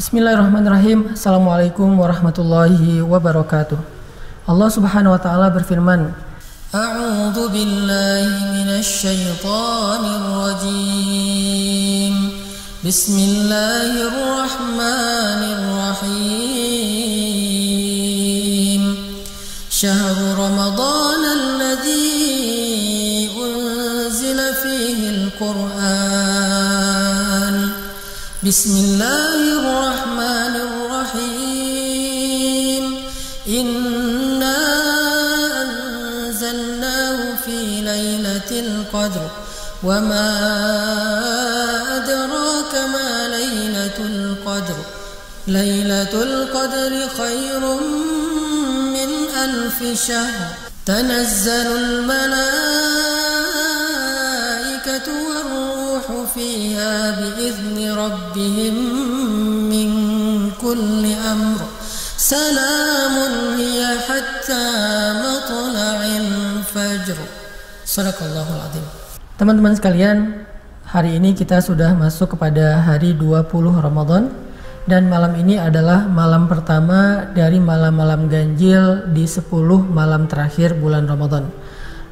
Bismillahirrahmanirrahim. Assalamualaikum warahmatullahi wabarakatuh. Allah Subhanahu wa taala berfirman, A'udzu billahi minasy syaithanir rajim. Bismillahirrahmanirrahim. Syahrul Ramadan alladzi unzila fihi al-Qur'an. Bismillahirrahmanirrahim. Inna anzalnahu fi lailatul qadr wa ma adraka ma lailatul qadr. Lailatul qadri khairum min alfi syahr. Tanazzalul malaikatu war-ruhu fiha bi'izni rabbihim min kulli amr. Salamun hiya hatta matla'il fajr. Shadaqallahul azim. Teman-teman sekalian, hari ini kita sudah masuk kepada hari 20 Ramadan, dan malam ini adalah malam pertama dari malam-malam ganjil di 10 malam terakhir bulan Ramadan.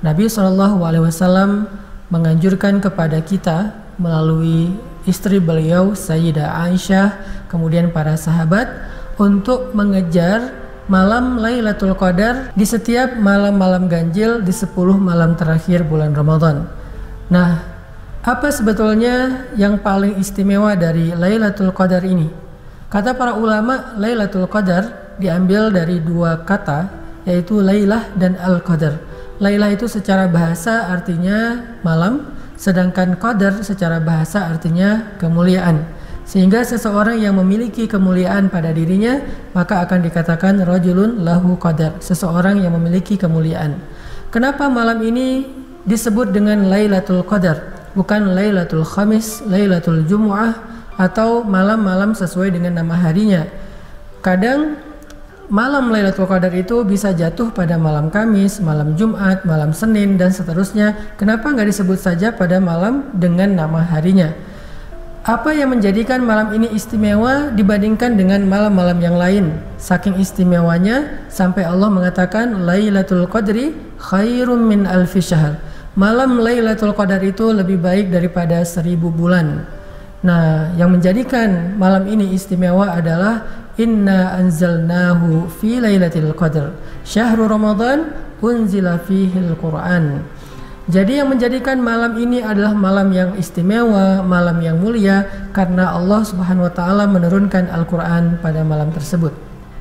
Nabi SAW menganjurkan kepada kita melalui istri beliau Sayyidah Aisyah, kemudian para sahabat, untuk mengejar malam Lailatul Qadar di setiap malam-malam ganjil di 10 malam terakhir bulan Ramadan. Nah, apa sebetulnya yang paling istimewa dari Lailatul Qadar ini? Kata para ulama, Lailatul Qadar diambil dari dua kata, yaitu Lailah dan Al-Qadar. Lailah itu secara bahasa artinya malam, sedangkan Qadar secara bahasa artinya kemuliaan. Sehingga seseorang yang memiliki kemuliaan pada dirinya, maka akan dikatakan rajulun lahu qadar, seseorang yang memiliki kemuliaan. Kenapa malam ini disebut dengan Lailatul Qadar, bukan Lailatul Khamis, Lailatul Jumu'ah, atau malam-malam sesuai dengan nama harinya? Kadang malam Lailatul Qadar itu bisa jatuh pada malam Kamis, malam Jumat, malam Senin, dan seterusnya. Kenapa nggak disebut saja pada malam dengan nama harinya? Apa yang menjadikan malam ini istimewa dibandingkan dengan malam-malam yang lain? Saking istimewanya sampai Allah mengatakan Lailatul Qadri khairum min alfi syahr. Malam Lailatul Qadar itu lebih baik daripada 1000 bulan. Nah, yang menjadikan malam ini istimewa adalah Inna anzalnahu fi lailatul qadr. Syahrul Ramadan unzila fihil Qur'an. Jadi yang menjadikan malam ini adalah malam yang istimewa, malam yang mulia, karena Allah Subhanahu wa taala menurunkan Al-Qur'an pada malam tersebut.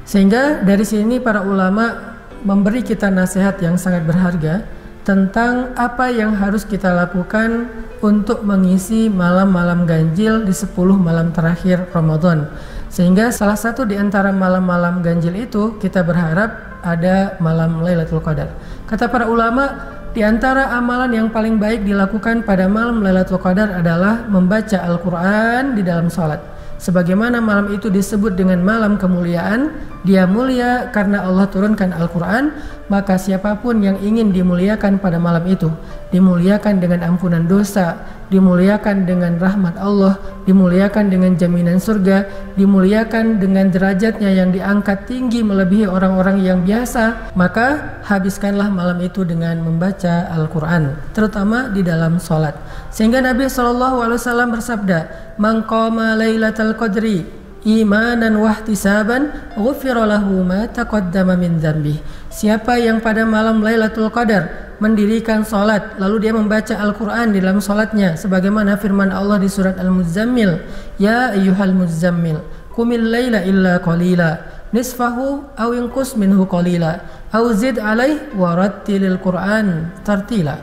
Sehingga dari sini para ulama memberi kita nasihat yang sangat berharga tentang apa yang harus kita lakukan untuk mengisi malam-malam ganjil di 10 malam terakhir Ramadan. Sehingga salah satu di antara malam-malam ganjil itu kita berharap ada malam Lailatul Qadar. Kata para ulama, di antara amalan yang paling baik dilakukan pada malam Lailatul Qadar adalah membaca Al-Quran di dalam salat. Sebagaimana malam itu disebut dengan malam kemuliaan, dia mulia karena Allah turunkan Al-Quran, maka siapapun yang ingin dimuliakan pada malam itu, dimuliakan dengan ampunan dosa, dimuliakan dengan rahmat Allah, dimuliakan dengan jaminan surga, dimuliakan dengan derajatnya yang diangkat tinggi melebihi orang-orang yang biasa, maka habiskanlah malam itu dengan membaca Al-Quran, terutama di dalam sholat. Sehingga Nabi SAW bersabda, Man qama lailatal qadri imanan wahtisaban ghufira lahu ma taqaddama min dzambih. Siapa yang pada malam Lailatul Qadar mendirikan salat lalu dia membaca Al-Qur'an di dalam salatnya, sebagaimana firman Allah di surat Al-Muzammil, ya ayyuhal muzammil qumil laila illa qalila nisfahu aw inqus minhu qalila aw zid alaih wa rattilil Qur'an tartila.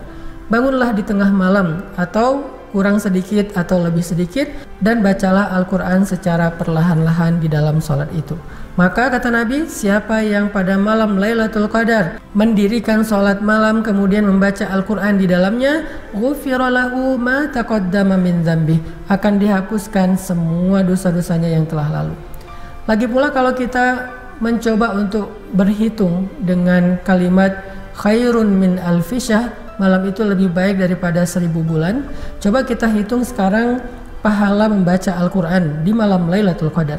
Bangunlah di tengah malam atau kurang sedikit atau lebih sedikit, dan bacalah Al-Quran secara perlahan-lahan di dalam sholat itu. Maka kata Nabi, siapa yang pada malam Lailatul Qadar mendirikan sholat malam kemudian membaca Al-Quran di dalamnya, ghufira lahu ma taqaddama min dzambih, akan dihapuskan semua dosa-dosanya yang telah lalu. Lagi pula kalau kita mencoba untuk berhitung dengan kalimat khairun min alfi syahr, malam itu lebih baik daripada 1000 bulan. Coba kita hitung sekarang pahala membaca Al-Quran di malam Lailatul Qadar.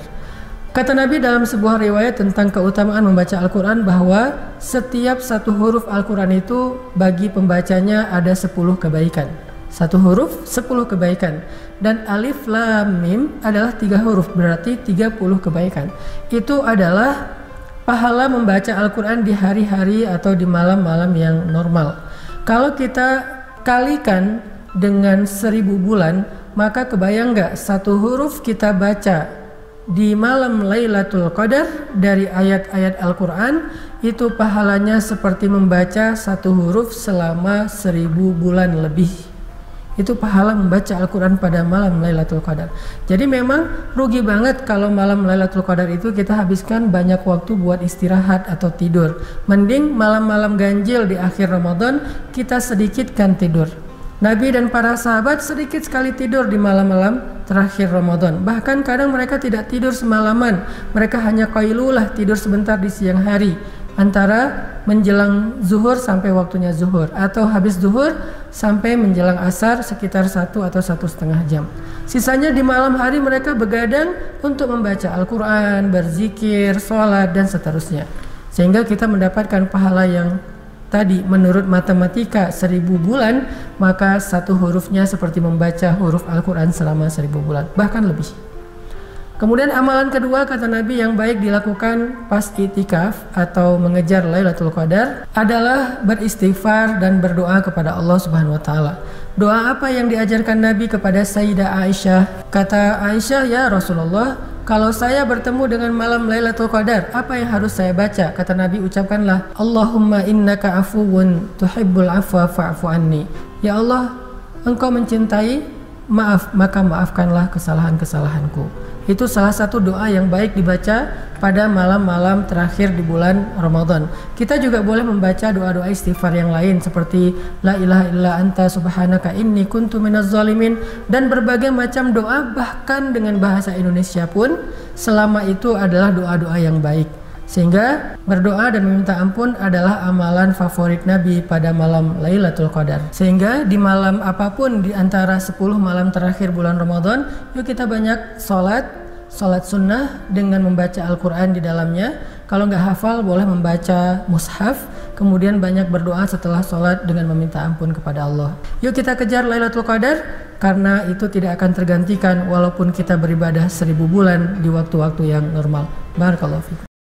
Kata Nabi dalam sebuah riwayat tentang keutamaan membaca Al-Quran bahwa setiap satu huruf Al-Quran itu bagi pembacanya ada 10 kebaikan. Satu huruf 10 kebaikan. Dan alif lam mim adalah 3 huruf, berarti 30 kebaikan. Itu adalah pahala membaca Al-Quran di hari-hari atau di malam-malam yang normal. Kalau kita kalikan dengan 1000 bulan, maka kebayang nggak satu huruf kita baca di malam Lailatul Qadar dari ayat-ayat Al-Quran itu pahalanya seperti membaca satu huruf selama 1000 bulan lebih. Itu pahala membaca Al-Quran pada malam Lailatul Qadar. Jadi memang rugi banget kalau malam Lailatul Qadar itu kita habiskan banyak waktu buat istirahat atau tidur. Mending malam-malam ganjil di akhir Ramadan kita sedikitkan tidur. Nabi dan para sahabat sedikit sekali tidur di malam-malam terakhir Ramadan. Bahkan kadang mereka tidak tidur semalaman. Mereka hanya qailulah, tidur sebentar di siang hari, antara menjelang zuhur sampai waktunya zuhur, atau habis zuhur sampai menjelang asar sekitar 1 atau 1,5 jam. Sisanya di malam hari mereka begadang untuk membaca Al-Quran, berzikir, sholat, dan seterusnya. Sehingga kita mendapatkan pahala yang tadi menurut matematika 1000 bulan, maka satu hurufnya seperti membaca huruf Al-Quran selama 1000 bulan, bahkan lebih. Kemudian amalan kedua kata Nabi yang baik dilakukan pas itikaf atau mengejar Lailatul Qadar adalah beristighfar dan berdoa kepada Allah Subhanahu wa taala. Doa apa yang diajarkan Nabi kepada Sayyidah Aisyah? Kata Aisyah, "Ya Rasulullah, kalau saya bertemu dengan malam Lailatul Qadar, apa yang harus saya baca?" Kata Nabi, ucapkanlah, "Allahumma innaka afuwun tuhibbul afwa fa'fu anni." Ya Allah, Engkau mencintai maaf, maka maafkanlah kesalahan-kesalahanku. Itu salah satu doa yang baik dibaca pada malam-malam terakhir di bulan Ramadan. Kita juga boleh membaca doa-doa istighfar yang lain seperti La ilaha illa anta subhanaka inni kuntu minaz zalimin, dan berbagai macam doa bahkan dengan bahasa Indonesia pun selama itu adalah doa-doa yang baik. Sehingga berdoa dan meminta ampun adalah amalan favorit Nabi pada malam Lailatul Qadar. Sehingga di malam apapun di antara 10 malam terakhir bulan Ramadan, yuk kita banyak sholat sunnah dengan membaca Al-Quran di dalamnya. Kalau nggak hafal boleh membaca mushaf, kemudian banyak berdoa setelah sholat dengan meminta ampun kepada Allah. Yuk kita kejar Lailatul Qadar, karena itu tidak akan tergantikan walaupun kita beribadah 1000 bulan di waktu-waktu yang normal. Barakallahu fikum.